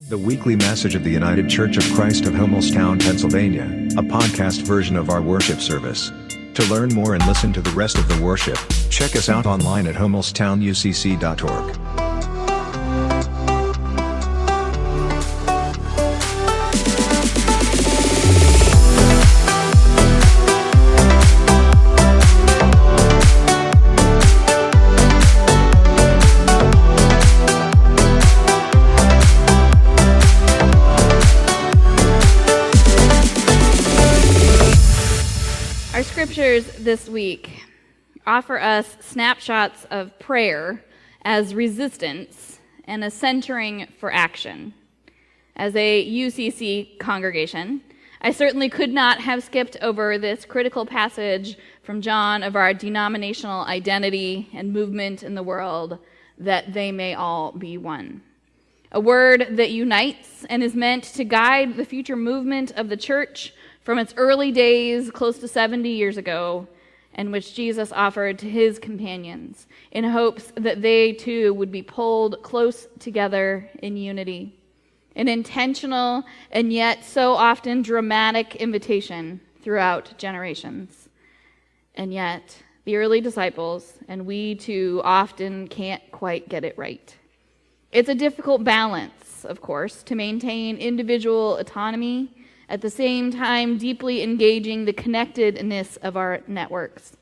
The weekly message of the United Church of Christ of Hummelstown, Pennsylvania, a podcast version of our worship service. To learn more and listen to the rest of the worship, check us out online at hummelstownucc.org. Our scriptures this week offer us snapshots of prayer as resistance and a centering for action. As a UCC congregation, I certainly could not have skipped over this critical passage from John of our denominational identity and movement in the world, that they may all be one. A word that unites and is meant to guide the future movement of the church from its early days, close to 70 years ago, and which Jesus offered to his companions in hopes that they too would be pulled close together in unity. An intentional and yet so often dramatic invitation throughout generations. And yet, the early disciples, and we too, often can't quite get it right. It's a difficult balance, of course, to maintain individual autonomy, at the same time deeply engaging the connectedness of our networks.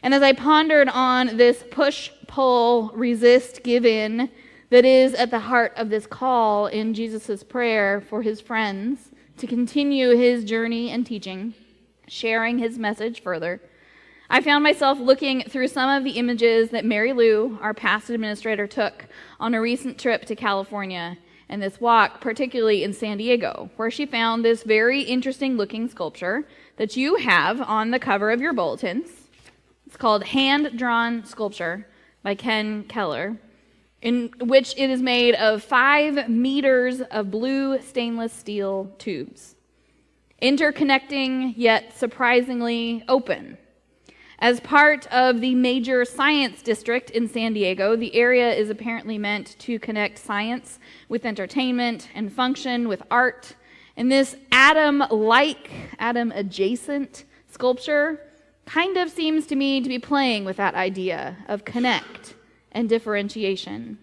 And as I pondered on this push, pull, resist, give in that is at the heart of this call in Jesus' prayer for his friends to continue his journey and teaching, sharing his message further, I found myself looking through some of the images that Mary Lou, our past administrator, took on a recent trip to California, and this walk, particularly in San Diego, where she found this very interesting looking sculpture that you have on the cover of your bulletins. It's called Hand-Drawn Sculpture by Ken Keller, in which it is made of 5 meters of blue stainless steel tubes, interconnecting yet surprisingly open. As part of the major science district in San Diego, the area is apparently meant to connect science with entertainment and function with art. And this atom-like, atom-adjacent sculpture kind of seems to me to be playing with that idea of connect and differentiation.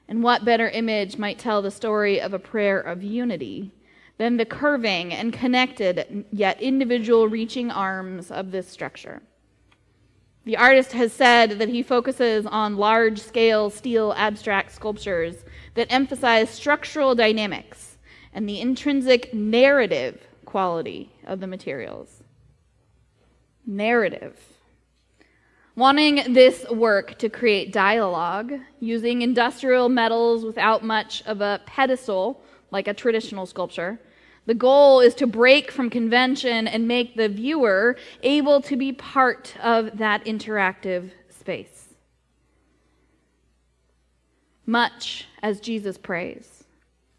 And what better image might tell the story of a prayer of unity than the curving and connected yet individual reaching arms of this structure? The artist has said that he focuses on large-scale steel abstract sculptures that emphasize structural dynamics and the intrinsic narrative quality of the materials. Narrative. Wanting this work to create dialogue, using industrial metals without much of a pedestal like a traditional sculpture, the goal is to break from convention and make the viewer able to be part of that interactive space. Much as Jesus prays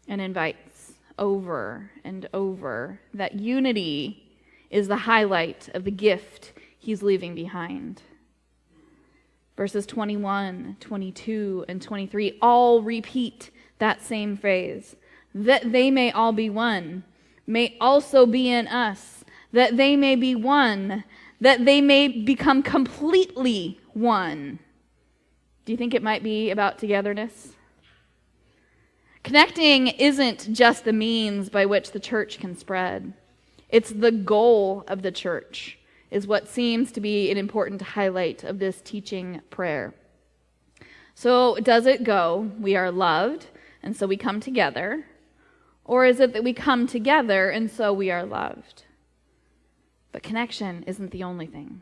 and invites over and over, that unity is the highlight of the gift he's leaving behind. Verses 21, 22, and 23 all repeat that same phrase, that they may all be one, may also be in us, that they may be one, that they may become completely one. Do you think it might be about togetherness? Connecting isn't just the means by which the church can spread. It's the goal of the church, is what seems to be an important highlight of this teaching prayer. So does it go, we are loved, and so we come together? Or is it that we come together and so we are loved? But connection isn't the only thing.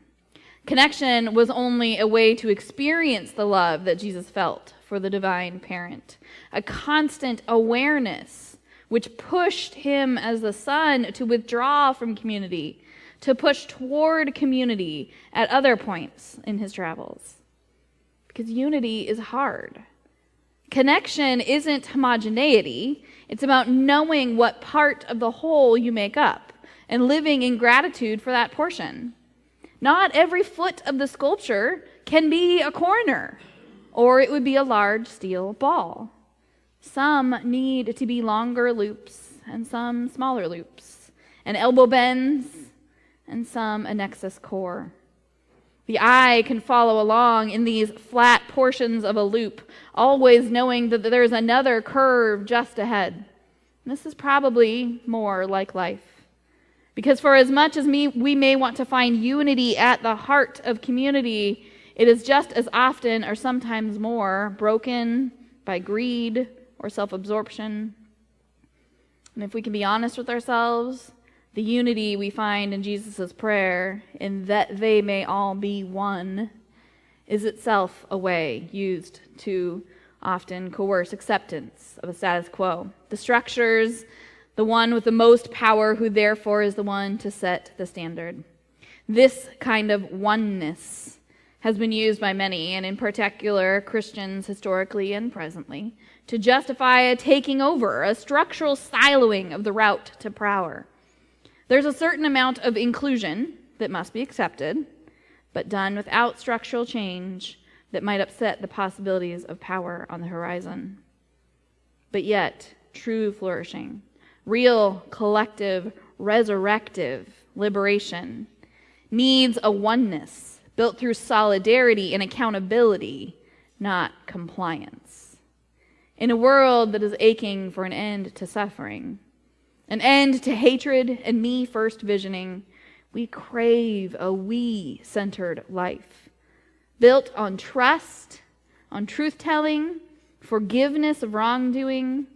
Connection was only a way to experience the love that Jesus felt for the divine parent, a constant awareness which pushed him as the son to withdraw from community, to push toward community at other points in his travels. Because unity is hard. Connection isn't homogeneity. It's about knowing what part of the whole you make up and living in gratitude for that portion. Not every foot of the sculpture can be a corner, or it would be a large steel ball. Some need to be longer loops and some smaller loops, and elbow bends and some a nexus core. The eye can follow along in these flat portions of a loop, always knowing that there's another curve just ahead. This is probably more like life. Because for as much as we may want to find unity at the heart of community, it is just as often, or sometimes more, broken by greed or self-absorption. And if we can be honest with ourselves, the unity we find in Jesus' prayer, in that they may all be one, is itself a way used to often coerce acceptance of a status quo. The structures, the one with the most power, who therefore is the one to set the standard. This kind of oneness has been used by many, and in particular Christians historically and presently, to justify a taking over, a structural siloing of the route to power. There's a certain amount of inclusion that must be accepted, but done without structural change that might upset the possibilities of power on the horizon. But yet, true flourishing, real collective, resurrective liberation needs a oneness built through solidarity and accountability, not compliance. In a world that is aching for an end to suffering, an end to hatred and me-first visioning, we crave a we-centered life, built on trust, on truth-telling, forgiveness of wrongdoing,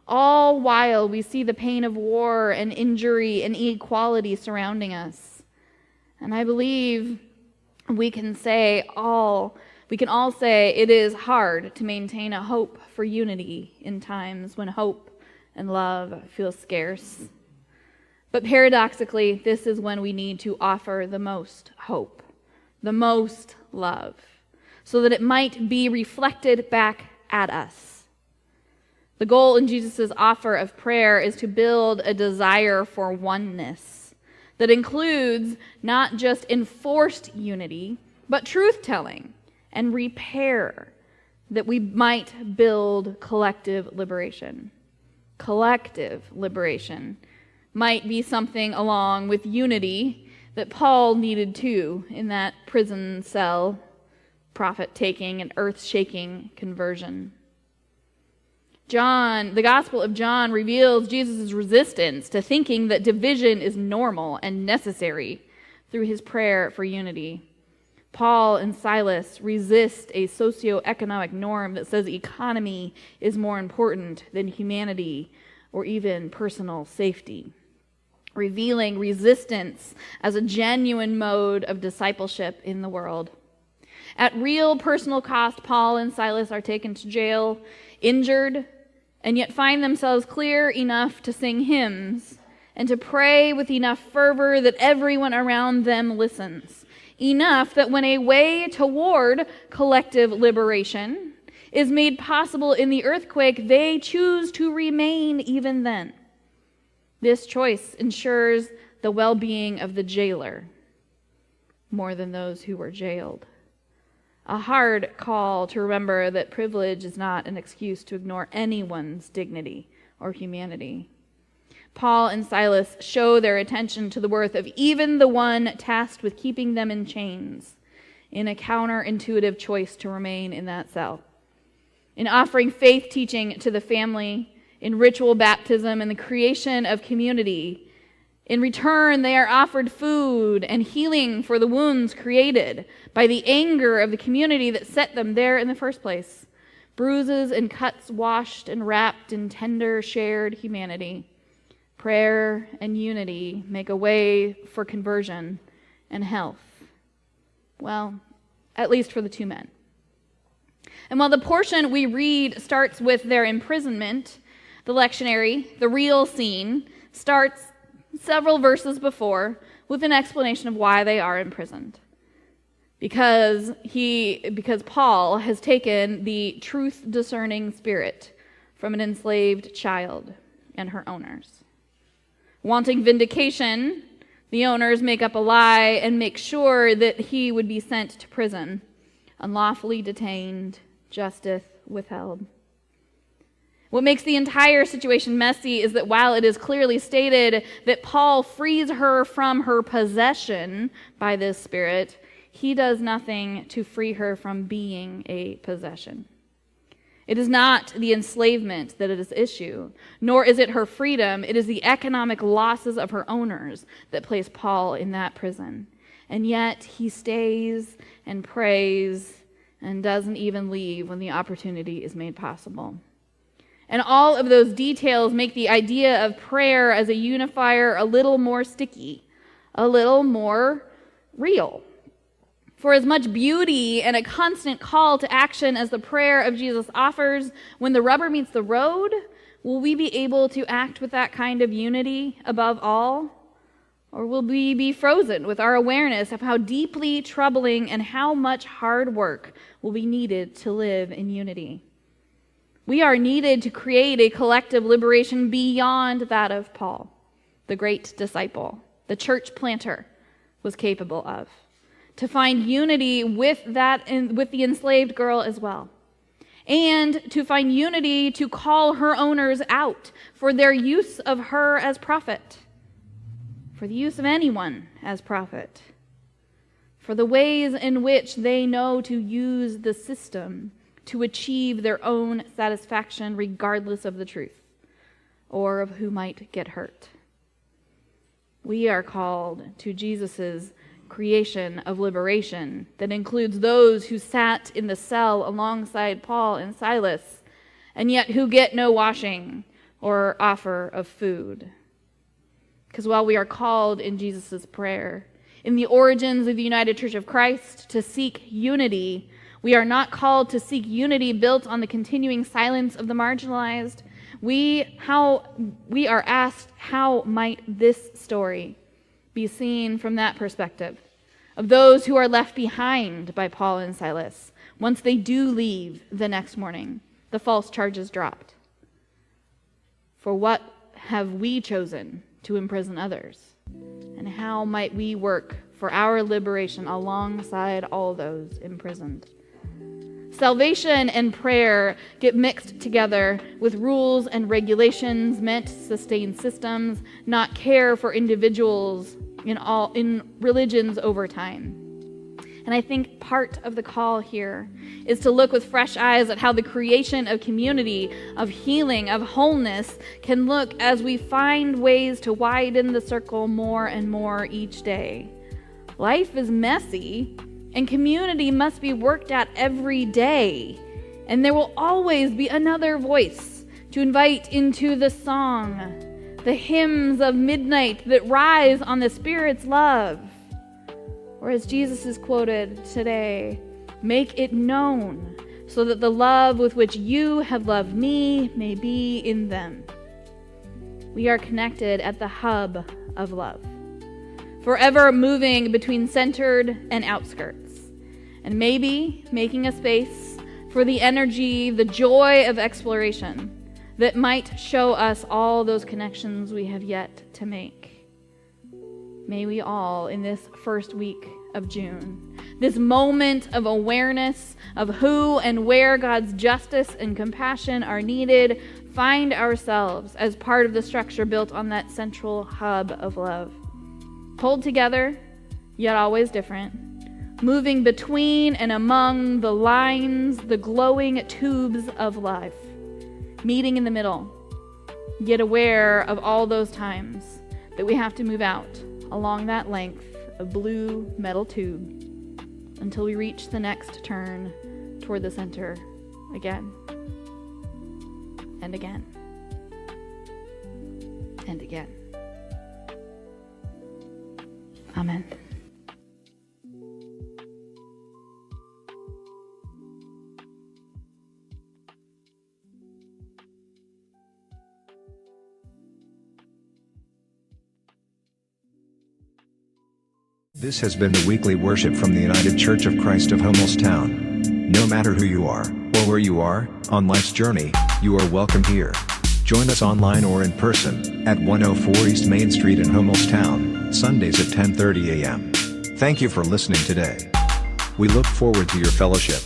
all while we see the pain of war and injury and inequality surrounding us. And I believe we can all say it is hard to maintain a hope for unity in times when hope and love feel scarce. But paradoxically, this is when we need to offer the most hope, the most love, so that it might be reflected back at us. The goal in Jesus' offer of prayer is to build a desire for oneness that includes not just enforced unity, but truth-telling and repair, that we might build collective liberation. Collective liberation might be something along with unity that Paul needed too in that prison cell, prophet-taking and earth-shaking conversion. The Gospel of John reveals Jesus' resistance to thinking that division is normal and necessary through his prayer for unity. Paul and Silas resist a socioeconomic norm that says economy is more important than humanity or even personal safety, revealing resistance as a genuine mode of discipleship in the world. At real personal cost, Paul and Silas are taken to jail, injured, and yet find themselves clear enough to sing hymns and to pray with enough fervor that everyone around them listens. Enough that when a way toward collective liberation is made possible in the earthquake, they choose to remain even then. This choice ensures the well-being of the jailer more than those who were jailed. A hard call to remember that privilege is not an excuse to ignore anyone's dignity or humanity. Paul and Silas show their attention to the worth of even the one tasked with keeping them in chains, in a counterintuitive choice to remain in that cell. In offering faith teaching to the family, in ritual baptism and the creation of community, in return they are offered food and healing for the wounds created by the anger of the community that set them there in the first place. Bruises and cuts washed and wrapped in tender shared humanity. Prayer and unity make a way for conversion and health. Well, at least for the two men. And while the portion we read starts with their imprisonment, the lectionary, the real scene, starts several verses before with an explanation of why they are imprisoned. Because Paul has taken the truth-discerning spirit from an enslaved child and her owners. Wanting vindication, the owners make up a lie and make sure that he would be sent to prison, unlawfully detained, justice withheld. What makes the entire situation messy is that while it is clearly stated that Paul frees her from her possession by this Spirit, he does nothing to free her from being a possession. It is not the enslavement that is issue, nor is it her freedom. It is the economic losses of her owners that place Paul in that prison. And yet he stays and prays and doesn't even leave when the opportunity is made possible. And all of those details make the idea of prayer as a unifier a little more sticky, a little more real. For as much beauty and a constant call to action as the prayer of Jesus offers, when the rubber meets the road, will we be able to act with that kind of unity above all? Or will we be frozen with our awareness of how deeply troubling and how much hard work will be needed to live in unity? We are needed to create a collective liberation beyond that of Paul, the great disciple, the church planter, was capable of. To find unity with the enslaved girl as well. And to find unity to call her owners out for their use of her as prophet. For the use of anyone as prophet. For the ways in which they know to use the system to achieve their own satisfaction regardless of the truth or of who might get hurt. We are called to Jesus's creation of liberation that includes those who sat in the cell alongside Paul and Silas and yet who get no washing or offer of food. Because while we are called in Jesus' prayer, in the origins of the United Church of Christ, to seek unity, we are not called to seek unity built on the continuing silence of the marginalized. We are asked, how might this story be seen from that perspective of those who are left behind by Paul and Silas once they do leave the next morning, the false charges dropped? For what have we chosen to imprison others? And how might we work for our liberation alongside all those imprisoned? Salvation and prayer get mixed together with rules and regulations meant to sustain systems, not care for individuals in religions over time. And I think part of the call here is to look with fresh eyes at how the creation of community, of healing, of wholeness can look as we find ways to widen the circle more and more each day. Life is messy, and community must be worked at every day. And there will always be another voice to invite into the song, the hymns of midnight that rise on the Spirit's love. Or as Jesus is quoted today, make it known so that the love with which you have loved me may be in them. We are connected at the hub of love, forever moving between centered and outskirts, and maybe making a space for the energy, the joy of exploration that might show us all those connections we have yet to make. May we all, in this first week of June, this moment of awareness of who and where God's justice and compassion are needed, find ourselves as part of the structure built on that central hub of love. Pulled together, yet always different. Moving between and among the lines, the glowing tubes of life. Meeting in the middle, yet aware of all those times that we have to move out along that length of blue metal tube until we reach the next turn toward the center again and again and again. Amen. This has been the weekly worship from the United Church of Christ of Hummelstown. No matter who you are, or where you are, on life's journey, you are welcome here. Join us online or in person, at 104 East Main Street in Hummelstown, Sundays at 10:30 a.m. Thank you for listening today. We look forward to your fellowship.